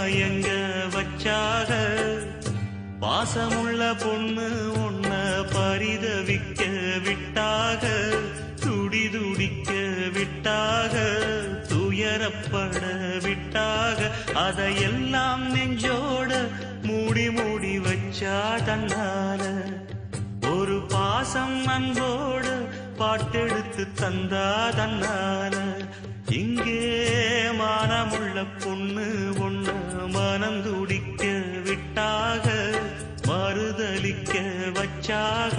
மதிமயங்க வச்சாக பாசமுள்ள பொண்ணு உன்ன பரிதவிக்க விட்டாக துடி துடிக்க விட்டாக துயரப்பட விட்டாக அதையெல்லாம் நெஞ்சோட மூடி மூடி வச்சா தன்னால ஒரு பாசம் அன்போட பாட்டெடுத்து தந்தா தன்னால இங்கே மானமுள்ள பொண்ணு ஒண்ண மனம் துடிக்க விட்டாக மறுதலிக்க வச்சாக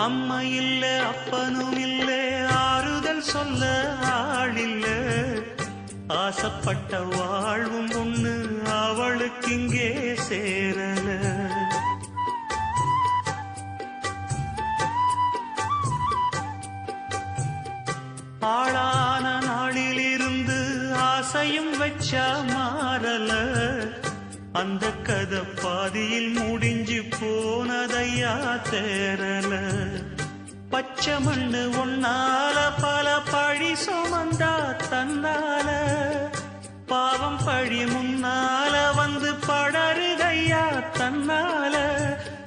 அம்மா இல்ல அப்பனும் இல்ல ஆறுதல் சொல்ல ஆளில்ல ஆசைப்பட்ட வாழ்வும் ஒண்ணு அவளுக்கு இங்கே சேரல ஆளான நாளிலிருந்து ஆசையும் வச்சா மாறல அந்த கதை பாதியில் முடிஞ்சு போனதையா தேரல பச்சை மண்ணு ஒன்னால பல பழி சுமந்தா தன்னால பாவம் பழி முன்னால வந்து படருகையா தன்னால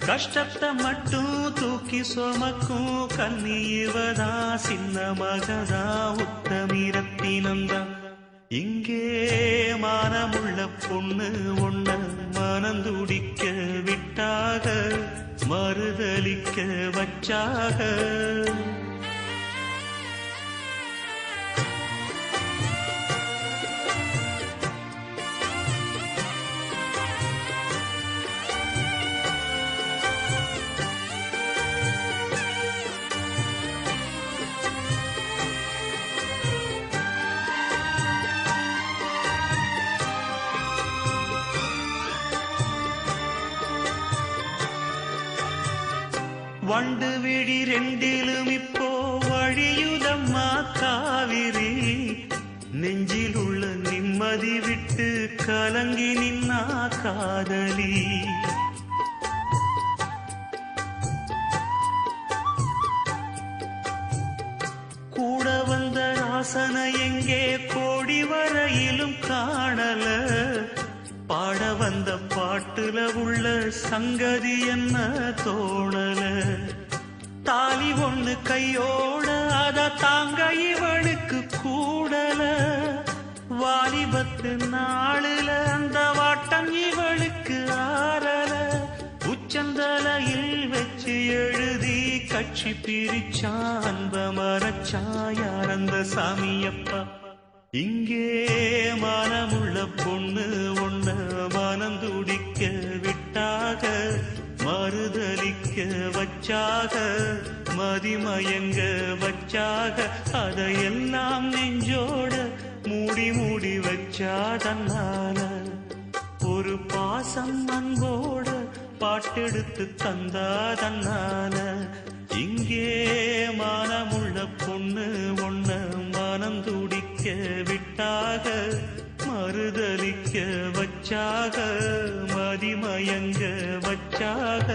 கஷ்டத்தை மட்டும் தூக்கி சுமக்கும் கண்ணி இவதா சின்ன மகதா உத்தமிரத்தினந்தா இங்கே மானமுள்ள பொண்ணு ஒண்ண மனந்துடிக்க விட்டாக மறுதலிக்க வச்சாக வண்டு விழி ரெண்டிலும் இப்போ வழியுதம்மா காவிரி நெஞ்சில் உள்ள நிம்மதி விட்டு கலங்கி நின்னா காதலி கூட வந்த ராசனை எங்கே கோடி வரையிலும் காணல பாட வந்த பாட்டுல உள்ள சங்கதி என்ன தோணல தாலி ஒண்ணு கையோட அத தாங்க இவளுக்கு கூடல வாலிபத்து நாளுல அந்த வாட்டம் இவளுக்கு ஆறல உச்சந்தலையில் வச்சு எழுதி கட்சி பிரிச்சா அன்ப மரச்சா யார் அந்த சாமியப்பா இங்கே மனமுள்ள பொண்ணு ஒண்ண மனம் துடிக்க விட்டாக மறுதலிக்க வச்சாக மதிமயங்க வச்சாக அதையெல்லாம் நெஞ்சோட மூடி மூடி வச்சா தன்னால ஒரு பாசம் அன்போட பாட்டெடுத்து தந்தா தன்னால இங்கே மனமுள்ள பொண்ணு ஒண்ண மனம் துடிக்க விட்டாக மறுதலிக்க வச்சாக மதிமயங்க வச்சாக